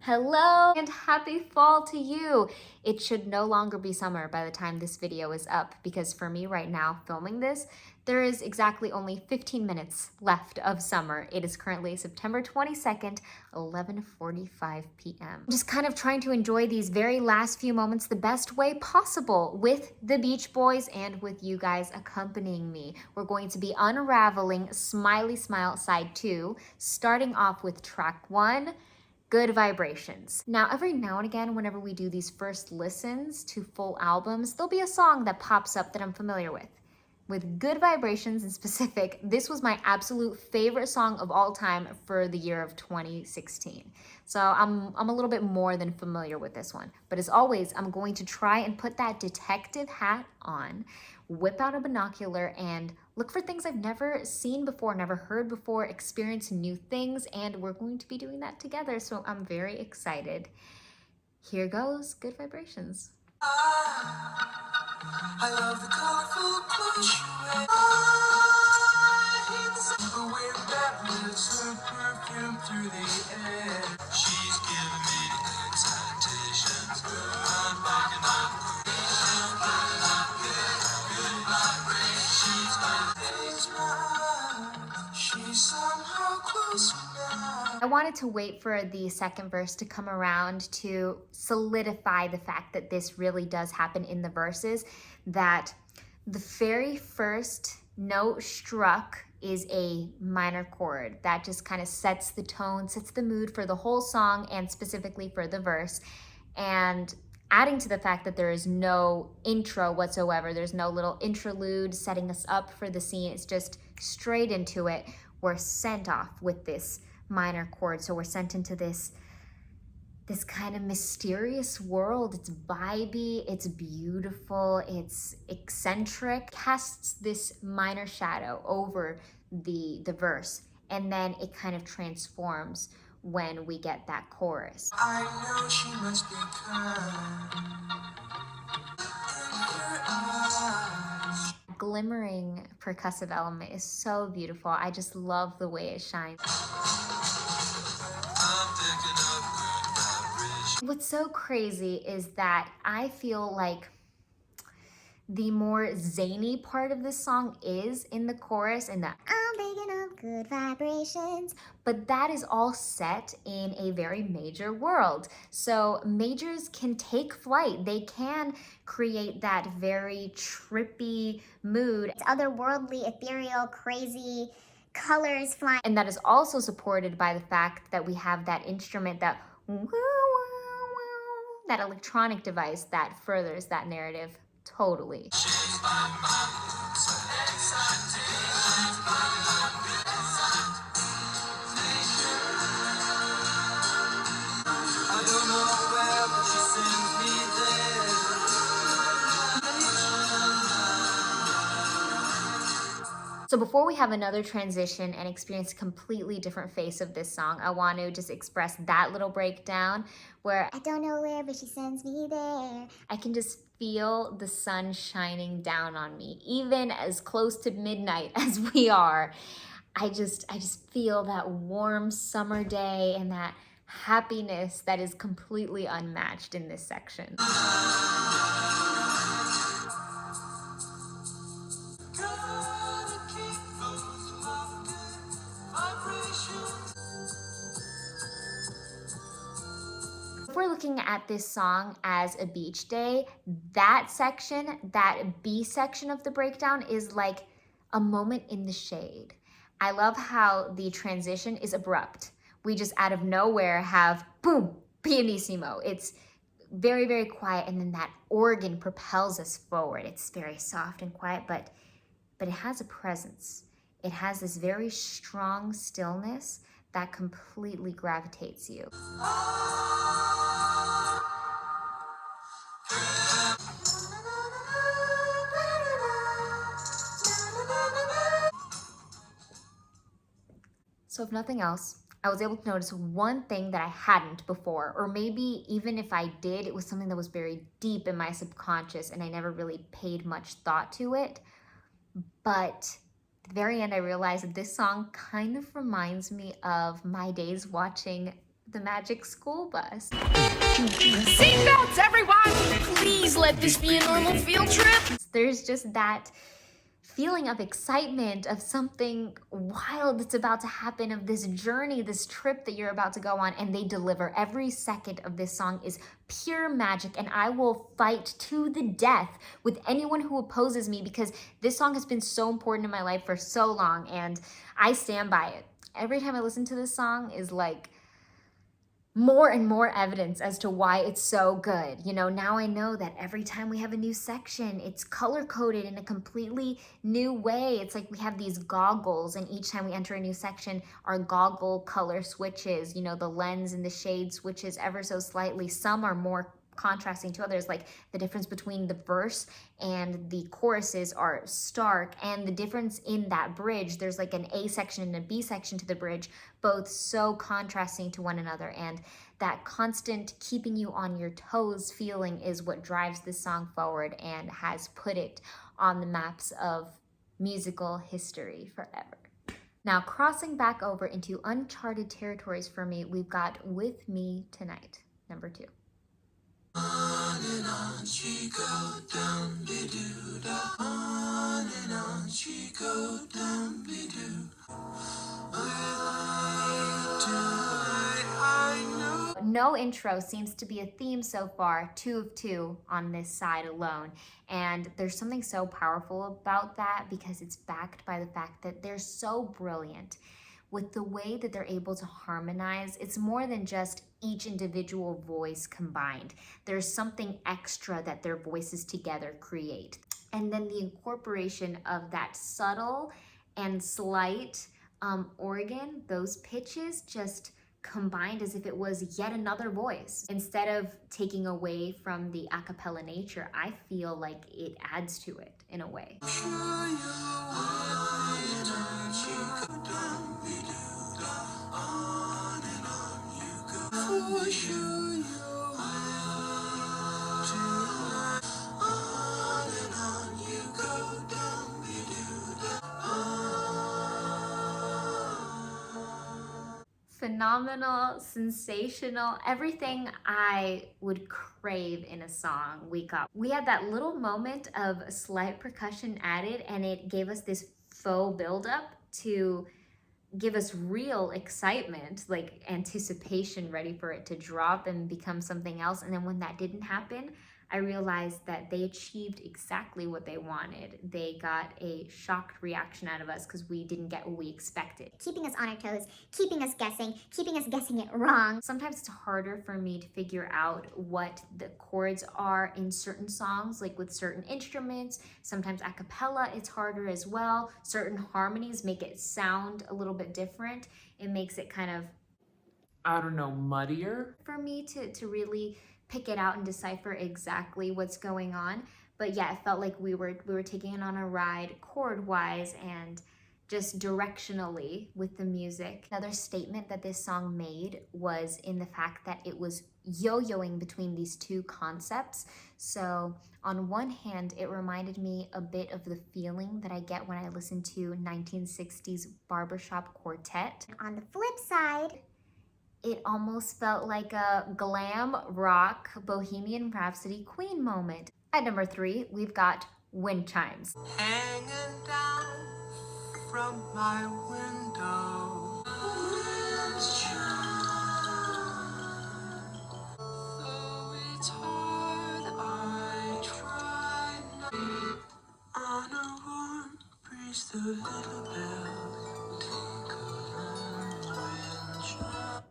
Hello and happy fall to you. It should no longer be summer by the time this video is up because for me right now filming this, there is exactly only 15 minutes left of summer. It is currently September 22nd, 11:45 p.m. Just kind of trying to enjoy these very last few moments the best way possible with the Beach Boys and with you guys accompanying me. We're going to be unraveling Smiley Smile Side 2, starting off with track 1, Good Vibrations. Now, every now and again, whenever we do these first listens to full albums, there'll be a song that pops up that I'm familiar with. With Good Vibrations in specific, this was my absolute favorite song of all time for the year of 2016. So I'm a little bit more than familiar with this one. But as always, I'm going to try and put that detective hat on, whip out a binocular, and look for things I've never seen before, never heard before, experience new things, and we're going to be doing that together, so I'm very excited. Here goes Good Vibrations. I love the colorful clothes you wear. The way that lifts her perfume through the air. She's giving me excitations. I'm backing up. Good vibrations. She's somehow close now. I wanted to wait for the second verse to come around to solidify the fact that this really does happen in the verses, that the very first note struck is a minor chord that just kind of sets the tone, sets the mood for the whole song and specifically for the verse. And adding to the fact that there is no intro whatsoever, there's no little interlude setting us up for the scene, it's just straight into it. We're sent off with this minor chord, so we're sent into this kind of mysterious world. It's vibey, it's beautiful, it's eccentric, casts this minor shadow over the verse, and then it kind of transforms when we get that chorus. I know she must be kind. Glimmering percussive element is so beautiful. I just love the way it shines. What's so crazy is that I feel like the more zany part of this song is in the chorus and the I'm picking up good vibrations, but that is all set in a very major world. So majors can take flight. They can create that very trippy mood. It's otherworldly, ethereal, crazy, colors flying. And that is also supported by the fact that we have that instrument, that that electronic device that furthers that narrative totally. So before we have another transition and experience a completely different face of this song, I want to just express that little breakdown where I don't know where, but she sends me there. I can just feel the sun shining down on me, even as close to midnight as we are. I just feel that warm summer day and that happiness that is completely unmatched in this section. If we're looking at this song as a beach day, that section, that B section of the breakdown is like a moment in the shade. I love how the transition is abrupt. We just out of nowhere have boom, pianissimo. It's very, very quiet, and then that organ propels us forward. It's very soft and quiet, but it has a presence. It has this very strong stillness that completely gravitates you. So if nothing else, I was able to notice one thing that I hadn't before, or maybe even if I did, it was something that was buried deep in my subconscious and I never really paid much thought to it. But at the very end, I realized that this song kind of reminds me of my days watching the magic school bus. Seatbelts, everyone! Please let this be a normal field trip. There's just that feeling of excitement, of something wild that's about to happen, of this journey, this trip that you're about to go on, and they deliver. Every second of this song is pure magic, and I will fight to the death with anyone who opposes me because this song has been so important in my life for so long, and I stand by it. Every time I listen to this song is like more and more evidence as to why it's so good. You know, now I know that every time we have a new section, it's color-coded in a completely new way. It's like we have these goggles, and each time we enter a new section, our goggle color switches, you know, the lens and the shade switches ever so slightly. Some are more contrasting to others, like the difference between the verse and the choruses are stark, and the difference in that bridge, there's like an A section and a B section to the bridge, both so contrasting to one another, and that constant keeping you on your toes feeling is what drives this song forward and has put it on the maps of musical history forever. Now, crossing back over into uncharted territories for me, we've got With Me Tonight, number 2. On and on she go down be doo da. On and on she go down be doo. I know. No intro seems to be a theme so far, 2 of 2 on this side alone. And there's something so powerful about that because it's backed by the fact that they're so brilliant with the way that they're able to harmonize. It's more than just each individual voice combined. There's something extra that their voices together create. And then the incorporation of that subtle and slight organ, those pitches just combined as if it was yet another voice. Instead of taking away from the a cappella nature, I feel like it adds to it in a way. Phenomenal, sensational, everything I would crave in a song we got. We had that little moment of slight percussion added, and it gave us this faux buildup to give us real excitement, like anticipation, ready for it to drop and become something else. And then when that didn't happen, I realized that they achieved exactly what they wanted. They got a shocked reaction out of us because we didn't get what we expected. Keeping us on our toes, keeping us guessing it wrong. Sometimes it's harder for me to figure out what the chords are in certain songs, like with certain instruments. Sometimes a cappella, it's harder as well. Certain harmonies make it sound a little bit different. It makes it kind of, I don't know, muddier? For me to really pick it out and decipher exactly what's going on. But yeah, it felt like we were taking it on a ride chord-wise and just directionally with the music. Another statement that this song made was in the fact that it was yo-yoing between these two concepts. So on one hand, it reminded me a bit of the feeling that I get when I listen to 1960s barbershop quartet. On the flip side, it almost felt like a glam rock Bohemian Rhapsody Queen moment. At number 3, we've got Wind Chimes. Hanging down from my window. Wind's chime. Though it's hard, I try not on a warm breeze. The little bells tinkle on the wind chime.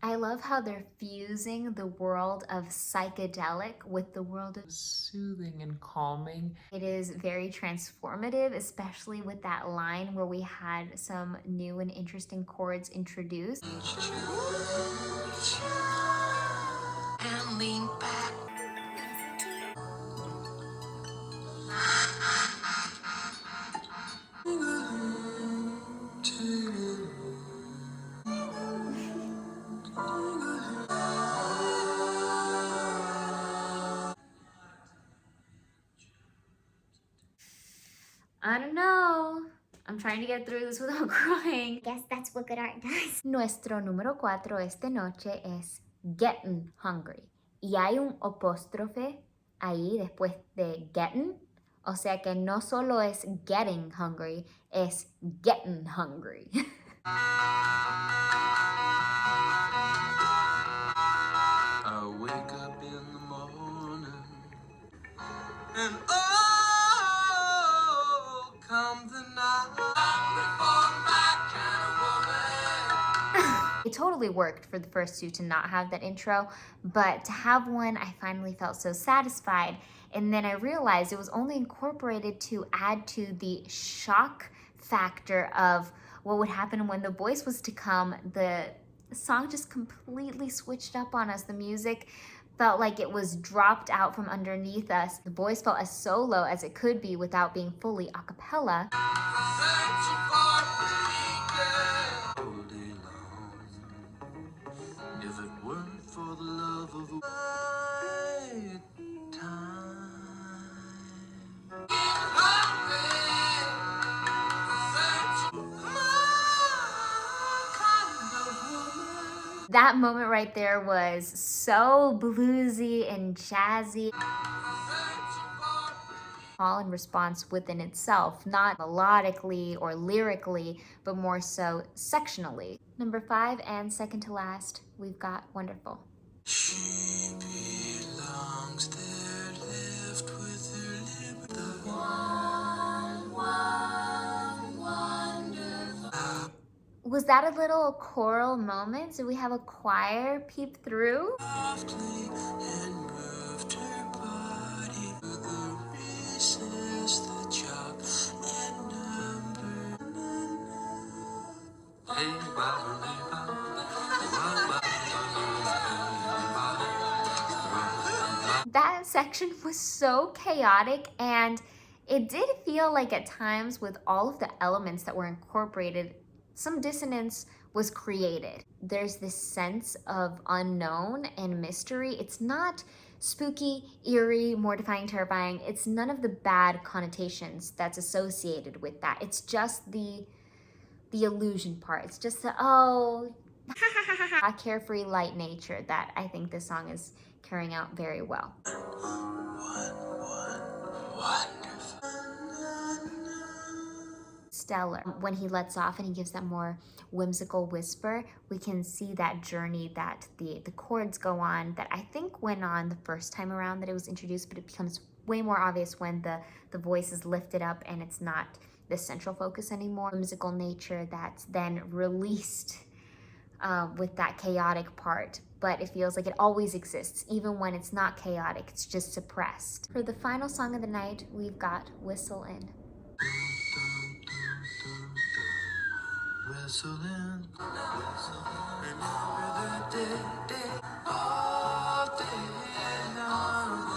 I love how they're fusing the world of psychedelic with the world of Soothing and calming. It is very transformative, especially with that line where we had some new and interesting chords introduced. And lean back. I don't know. I'm trying to get through this without crying. Guess that's what good art does. Nuestro número 4 esta noche es getting hungry. Y hay un apóstrofe ahí después de getting. O sea que no solo es getting hungry, es getting hungry. I wake up in the morning and oh, come the night. Before my kind of woman. It totally worked for the first two to not have that intro, but to have one, I finally felt so satisfied. And then I realized it was only incorporated to add to the shock factor of what would happen when the voice was to come. The song just completely switched up on us. The music felt like it was dropped out from underneath us. The voice felt as solo as it could be without being fully a cappella. Searching for freedom all day long. If it weren't for the love of the right time. That moment right there was so bluesy and jazzy. All in response within itself, not melodically or lyrically, but more so sectionally. Number 5 and second to last, we've got Wonderful. She belongs there, left with her lip the wonderful. Was that a little choral moment? Did we have a choir peep through? Softly and moved her body to the recess, the chalk and number. Hey, That section was so chaotic, and it did feel like at times with all of the elements that were incorporated, some dissonance was created. There's this sense of unknown and mystery. It's not spooky, eerie, mortifying, terrifying. It's none of the bad connotations that's associated with that. It's just the illusion part. It's just the, oh, a carefree, light nature that I think this song is carrying out very well. Stellar. When he lets off and he gives that more whimsical whisper, we can see that journey that the chords go on that I think went on the first time around that it was introduced, but it becomes way more obvious when the voice is lifted up and it's not the central focus anymore. Whimsical nature that's then released with that chaotic part, but it feels like it always exists, even when it's not chaotic, it's just suppressed. For the final song of the night, we've got Whistle In. Whistling, remember the day, all day long.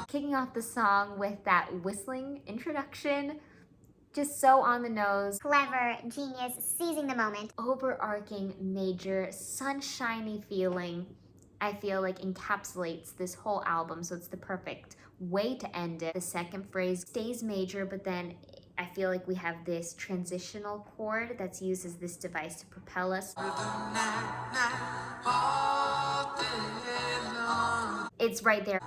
Kicking off the song with that whistling introduction, just so on the nose. Clever, genius, seizing the moment. Overarching, major, sunshiny feeling, I feel like encapsulates this whole album, so it's the perfect way to end it. The second phrase stays major, but then I feel like we have this transitional chord that's used as this device to propel us. It's right there.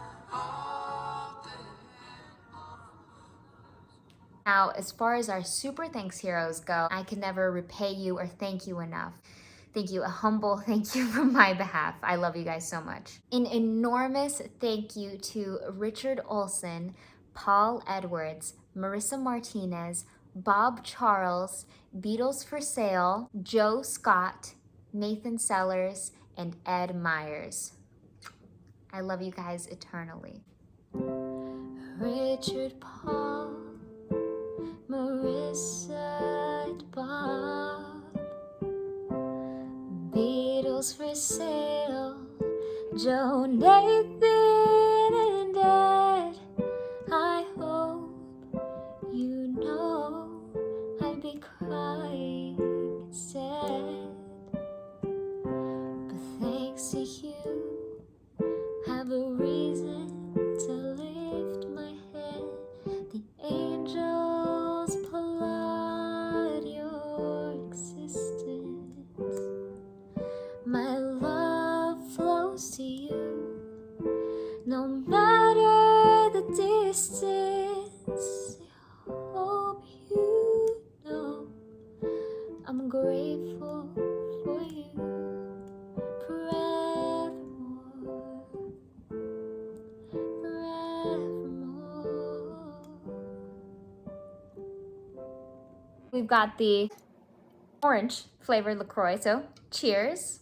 Now, as far as our super thanks heroes go, I can never repay you or thank you enough. Thank you, a humble thank you from my behalf. I love you guys so much. An enormous thank you to Richard Olsen, Paul Edwards, Marissa Martinez, Bob Charles, Beatles for Sale, Joe Scott, Nathan Sellers, and Ed Myers. I love you guys eternally. Richard, Paul, Marissa, and Bob, Beatles for Sale, Joe, Nathan, and Ed. I hope you know I'd be crying instead, but thanks to you, have a reason to lift my head. The angels polite. close to you. No matter the distance, I hope you know I'm grateful for you forevermore, forevermore. We've got the orange flavored LaCroix, so cheers.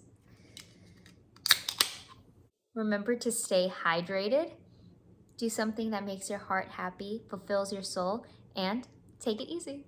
Remember to stay hydrated, do something that makes your heart happy, fulfills your soul, and take it easy.